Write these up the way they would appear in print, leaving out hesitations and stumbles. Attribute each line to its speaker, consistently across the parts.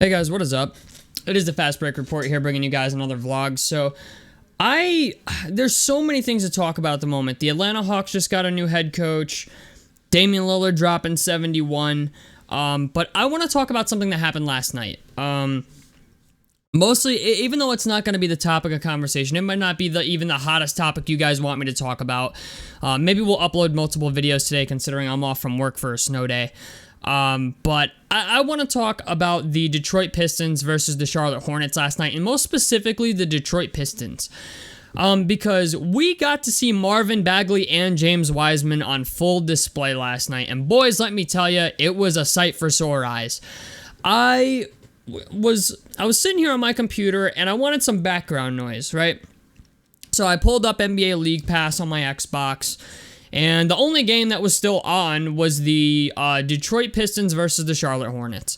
Speaker 1: Hey guys, what is up? It is the Fast Break Report here, bringing you guys another vlog. So, there's so many things to talk about at the moment. The Atlanta Hawks just got a new head coach. Damian Lillard dropping 71. But I want to talk about something that happened last night. Mostly, even though it's not going to be the topic of conversation, it might not be even the hottest topic you guys want me to talk about. Maybe we'll upload multiple videos today, considering I'm off from work for a snow day. But I want to talk about the Detroit Pistons versus the Charlotte Hornets last night, and most specifically the Detroit Pistons. Because we got to see Marvin Bagley and James Wiseman on full display last night, and boys, let me tell you, it was a sight for sore eyes. I was sitting here on my computer, and I wanted some background noise, right? So I pulled up NBA League Pass on my Xbox, and the only game that was still on was the Detroit Pistons versus the Charlotte Hornets.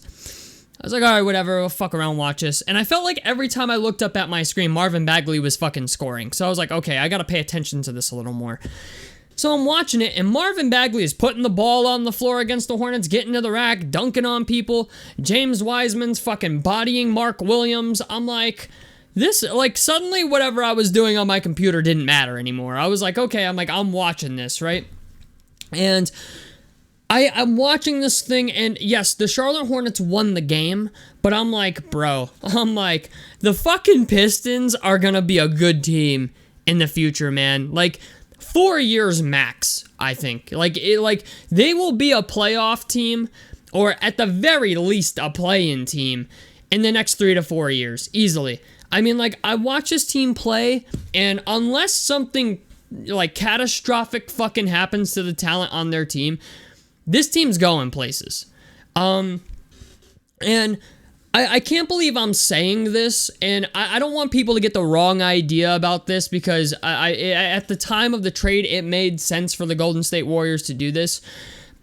Speaker 1: I was like, alright, whatever, we'll fuck around, watch this. And I felt like every time I looked up at my screen, Marvin Bagley was fucking scoring. So I was like, okay, I gotta pay attention to this a little more. So I'm watching it, and Marvin Bagley is putting the ball on the floor against the Hornets, getting to the rack, dunking on people. James Wiseman's fucking bodying Mark Williams. I'm like, suddenly whatever I was doing on my computer didn't matter anymore. I was like, okay, I'm watching this, right? And I'm watching this thing, and yes, the Charlotte Hornets won the game, but I'm like, bro, the fucking Pistons are gonna be a good team in the future, man. 4 years max, I think. They will be a playoff team, or at the very least, a play-in team in the next 3 to 4 years, easily. I watch this team play, and unless something, catastrophic fucking happens to the talent on their team, this team's going places. And I can't believe I'm saying this, and I don't want people to get the wrong idea about this, because at the time of the trade, it made sense for the Golden State Warriors to do this,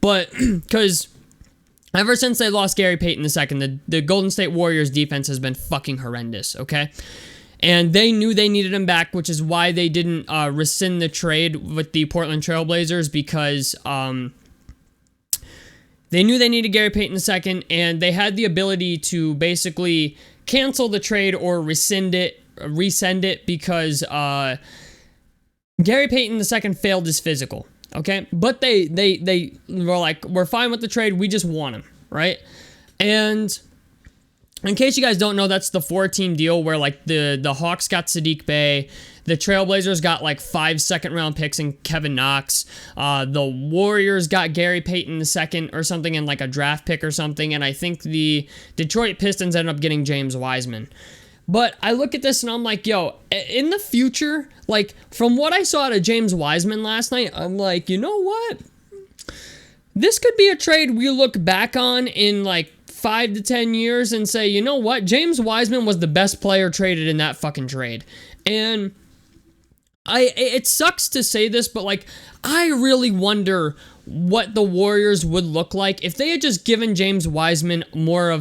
Speaker 1: but, because ever since they lost Gary Payton II, the Golden State Warriors defense has been fucking horrendous, okay? And they knew they needed him back, which is why they didn't rescind the trade with the Portland Trail Blazers, because they knew they needed Gary Payton II, and they had the ability to basically cancel the trade or rescind it, because Gary Payton II failed his physical. Okay, but they were like, we're fine with the trade, we just want him, right? And in case you guys don't know, that's the 4-team deal where, the Hawks got Sadiq Bey, the Trailblazers got, 5 second-round picks and Kevin Knox, the Warriors got Gary Payton II or something and, a draft pick or something, and I think the Detroit Pistons ended up getting James Wiseman. But I look at this and I'm like, yo, in the future, from what I saw out of James Wiseman last night, I'm like, you know what? This could be a trade we look back on in 5 to 10 years and say, you know what? James Wiseman was the best player traded in that fucking trade. And it sucks to say this, but I really wonder what the Warriors would look like if they had just given James Wiseman more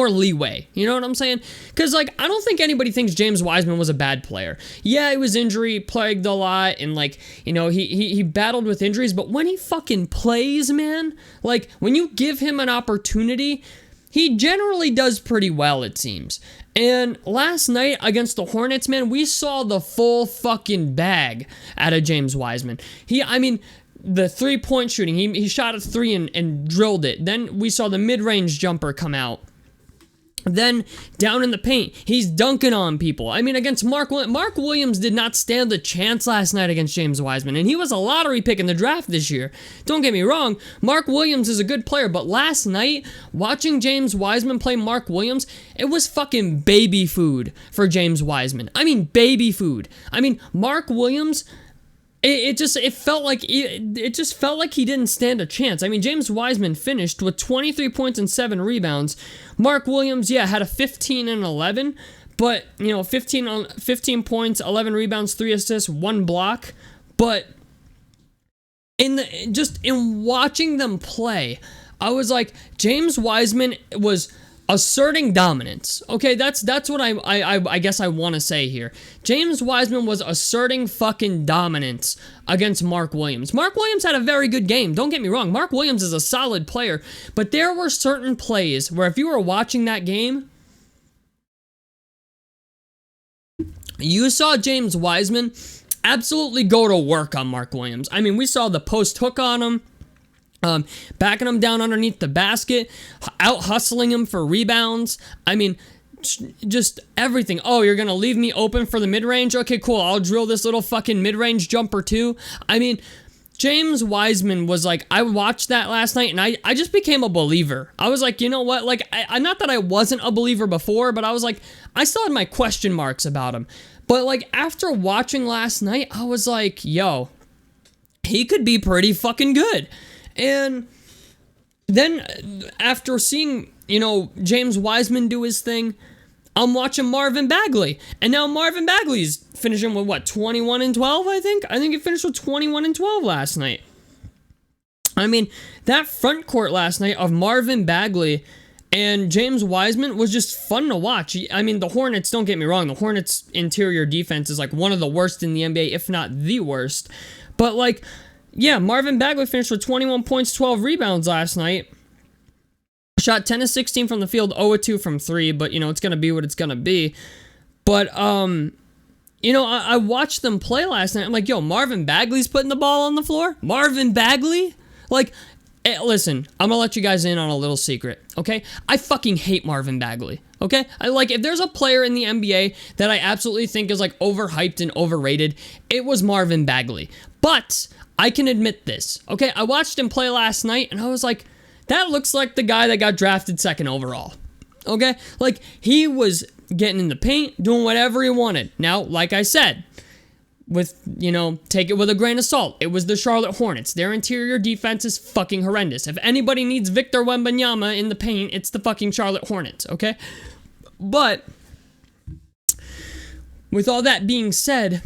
Speaker 1: leeway. You know what I'm saying? Because, I don't think anybody thinks James Wiseman was a bad player. Yeah, he was injury plagued a lot, and, he battled with injuries, but when he fucking plays, man, when you give him an opportunity, he generally does pretty well, it seems. And last night against the Hornets, man, we saw the full fucking bag out of James Wiseman. The three-point shooting, he shot a three and drilled it. Then we saw the mid-range jumper come out. Then, down in the paint, he's dunking on people. Against Mark Williams did not stand a chance last night against James Wiseman, and he was a lottery pick in the draft this year. Don't get me wrong, Mark Williams is a good player, but last night, watching James Wiseman play Mark Williams, it was fucking baby food for James Wiseman. Baby food. Mark Williams, It just felt like he didn't stand a chance. James Wiseman finished with 23 points and 7 rebounds. Mark Williams, had a 15 and 11, but 15 points, 11 rebounds, 3 assists, 1 block. But in watching them play, I was like, James Wiseman was asserting dominance. Okay, that's what I guess I want to say here. James Wiseman was asserting fucking dominance against Mark Williams. Mark Williams had a very good game. Don't get me wrong. Mark Williams is a solid player, but there were certain plays where if you were watching that game, You saw James Wiseman absolutely go to work on Mark Williams. I mean, we saw the post hook on him, backing him down underneath the basket, out hustling him for rebounds. I mean, just everything. Oh, you're going to leave me open for the mid-range? Okay, cool. I'll drill this little fucking mid-range jumper too. I mean, James Wiseman was like, I watched that last night and I just became a believer. I was like, you know what? Like, I not that I wasn't a believer before, but I was like, I still had my question marks about him. But like, after watching last night, I was like, yo, he could be pretty fucking good. And then after seeing, James Wiseman do his thing, I'm watching Marvin Bagley. And now Marvin Bagley's finishing with, 21-12, I think? I think he finished with 21-12 last night. I mean, that front court last night of Marvin Bagley and James Wiseman was just fun to watch. I mean, the Hornets, don't get me wrong, the Hornets' interior defense is like one of the worst in the NBA, if not the worst. But like, yeah, Marvin Bagley finished with 21 points, 12 rebounds last night. Shot 10 of 16 from the field, 0 of 2 from 3, but, it's going to be what it's going to be. But, I watched them play last night. I'm like, yo, Marvin Bagley's putting the ball on the floor? Marvin Bagley? Like, listen, I'm going to let you guys in on a little secret, okay? I fucking hate Marvin Bagley, okay? If there's a player in the NBA that I absolutely think is, overhyped and overrated, it was Marvin Bagley. But I can admit this, okay? I watched him play last night, and I was like, that looks like the guy that got drafted second overall, okay? He was getting in the paint, doing whatever he wanted. Now, like I said, take it with a grain of salt. It was the Charlotte Hornets. Their interior defense is fucking horrendous. If anybody needs Victor Wembanyama in the paint, it's the fucking Charlotte Hornets, okay? But with all that being said,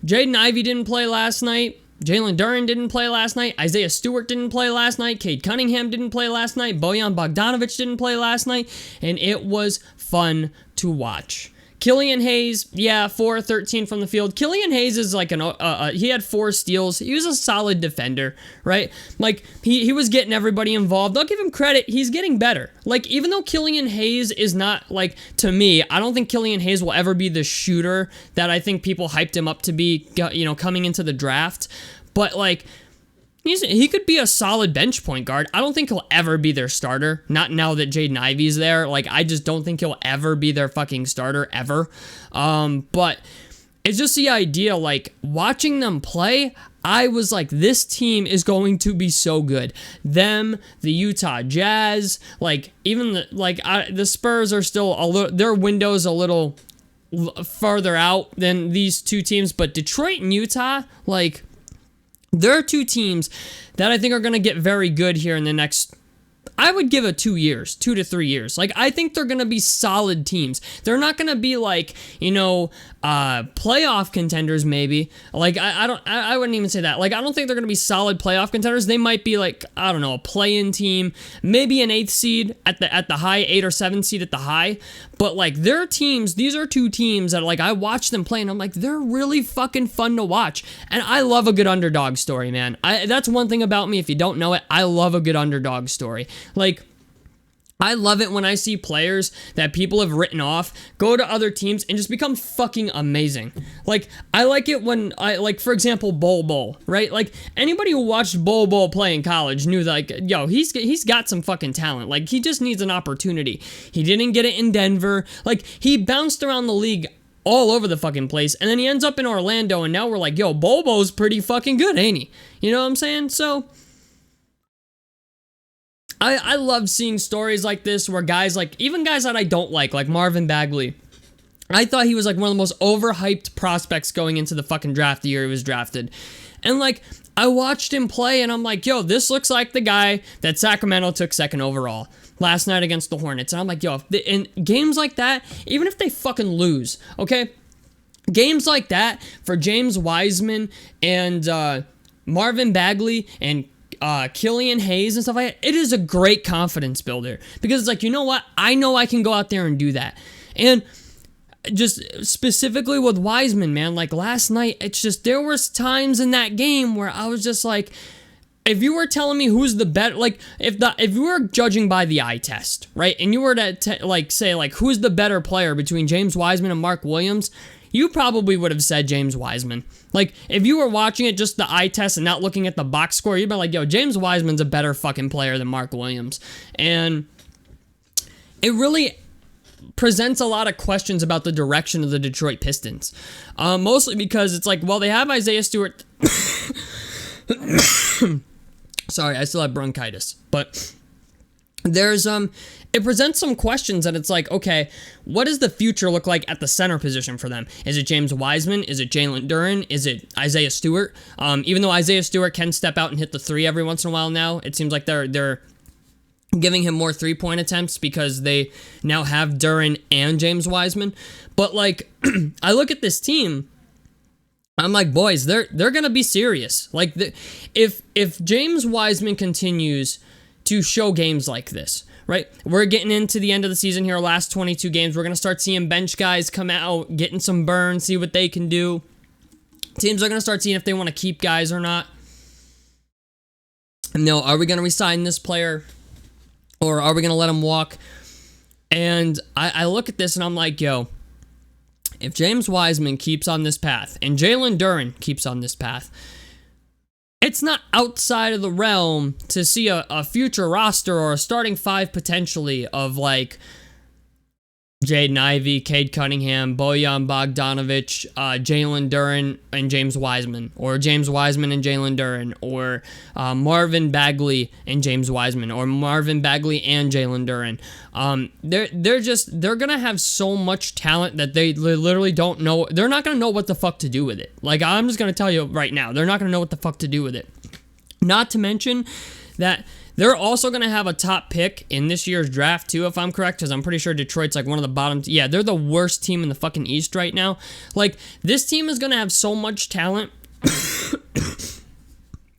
Speaker 1: Jaden Ivey didn't play last night. Jalen Duren didn't play last night. Isaiah Stewart didn't play last night. Cade Cunningham didn't play last night. Bojan Bogdanovic didn't play last night. And it was fun to watch. Killian Hayes, 4 of 13 from the field. Killian Hayes is he had 4 steals. He was a solid defender, right? He was getting everybody involved. I'll give him credit. He's getting better. Even though Killian Hayes is not, to me, I don't think Killian Hayes will ever be the shooter that I think people hyped him up to be, coming into the draft. But, he could be a solid bench point guard. I don't think he'll ever be their starter. Not now that Jaden Ivey's there. I just don't think he'll ever be their fucking starter, ever. But it's just the idea, watching them play, I was like, this team is going to be so good. Them, the Utah Jazz, even the Spurs are still a little, their window's a little farther out than these two teams. But Detroit and Utah, there are two teams that I think are going to get very good here in the next, I would give it 2 years, 2 to 3 years. I think they're going to be solid teams. They're not going to be playoff contenders maybe. I wouldn't even say that. I don't think they're going to be solid playoff contenders. They might be a play-in team, maybe an 8th seed at the high, 8 or 7 seed at the high. But their teams, these are two teams that I watch them play and I'm they're really fucking fun to watch. And I love a good underdog story, man. That's one thing about me. If you don't know it, I love a good underdog story. I love it when I see players that people have written off go to other teams and just become fucking amazing. I like it when for example, Bol, right? Anybody who watched Bol play in college knew that, yo, he's got some fucking talent. He just needs an opportunity. He didn't get it in Denver. He bounced around the league all over the fucking place, and then he ends up in Orlando, and now we're like, yo, Bol's pretty fucking good, ain't he? You know what I'm saying? So I love seeing stories like this where guys even guys that I don't like Marvin Bagley, I thought he was one of the most overhyped prospects going into the fucking draft the year he was drafted. And I watched him play and I'm like, yo, this looks like the guy that Sacramento took second overall last night against the Hornets. And I'm like, yo, in games like that, even if they fucking lose, okay? Games like that for James Wiseman and Marvin Bagley and Killian Hayes and stuff like that, it is a great confidence builder because it's you know what? I know I can go out there and do that. And just specifically with Wiseman, man, last night, it's just, there was times in that game where I was just if you were telling me who's the better, if you were judging by the eye test, right? And you were to say who's the better player between James Wiseman and Mark Williams, you probably would have said James Wiseman. Like, if you were watching it just the eye test and not looking at the box score, you'd be like, yo, James Wiseman's a better fucking player than Mark Williams. And it really presents a lot of questions about the direction of the Detroit Pistons. Mostly because it's like, well, they have Isaiah Stewart. Sorry, I still have bronchitis. But there's it presents some questions, and it's like, okay, what does the future look like at the center position for them? Is it James Wiseman? Is it Jalen Duren? Is it Isaiah Stewart? Even though Isaiah Stewart can step out and hit the three every once in a while now, it seems like they're giving him more three-point attempts because they now have Duren and James Wiseman. But like, I look at this team, I'm like, boys, they're gonna be serious. Like, if James Wiseman continues to show games like this, right? We're getting into the end of the season here, last 22 games. We're going to start seeing bench guys come out, getting some burn, see what they can do. Teams are going to start seeing if they want to keep guys or not. No, are we going to re-sign this player? Or are we going to let him walk? And I look at this and I'm like, yo, if James Wiseman keeps on this path, and Jalen Duren keeps on this path, it's not outside of the realm to see a future roster or a starting five potentially of like Jaden Ivey, Cade Cunningham, Bojan Bogdanovic, Jalen Duren, and James Wiseman, or James Wiseman and Jalen Duren, or Marvin Bagley and James Wiseman, or Marvin Bagley and Jalen Duren. They're gonna have so much talent that they literally don't know. They're not gonna know what the fuck to do with it. Like, I'm just gonna tell you right now, they're not gonna know what the fuck to do with it. Not to mention that they're also going to have a top pick in this year's draft, too, if I'm correct, because I'm pretty sure Detroit's like one of the bottom. Yeah, they're the worst team in the fucking East right now. Like, this team is going to have so much talent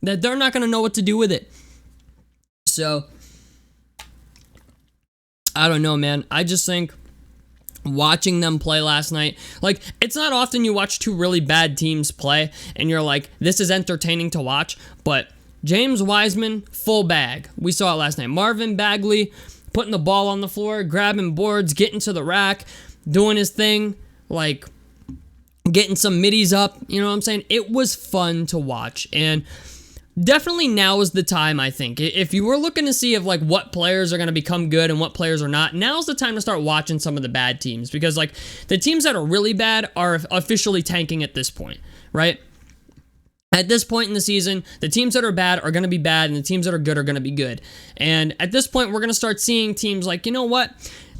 Speaker 1: that they're not going to know what to do with it. So, I don't know, man. I just think watching them play last night, like, it's not often you watch two really bad teams play and you're like, this is entertaining to watch, but James Wiseman, full bag. We saw it last night. Marvin Bagley putting the ball on the floor, grabbing boards, getting to the rack, doing his thing, like getting some middies up. You know what I'm saying? It was fun to watch. And definitely now is the time, I think. If you were looking to see if like what players are going to become good and what players are not, now's the time to start watching some of the bad teams. Because like the teams that are really bad are officially tanking at this point, right? At this point in the season, the teams that are bad are going to be bad, and the teams that are good are going to be good. And at this point, we're going to start seeing teams like, you know what?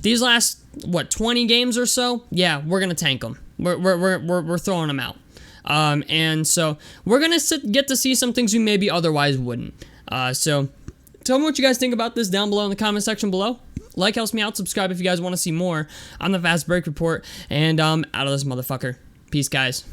Speaker 1: These last, 20 games or so? Yeah, we're going to tank them. We're throwing them out. And so we're going to get to see some things we maybe otherwise wouldn't. So tell me what you guys think about this down below in the comment section below. Like helps me out. Subscribe if you guys want to see more on the Fast Break Report. And out of this motherfucker. Peace, guys.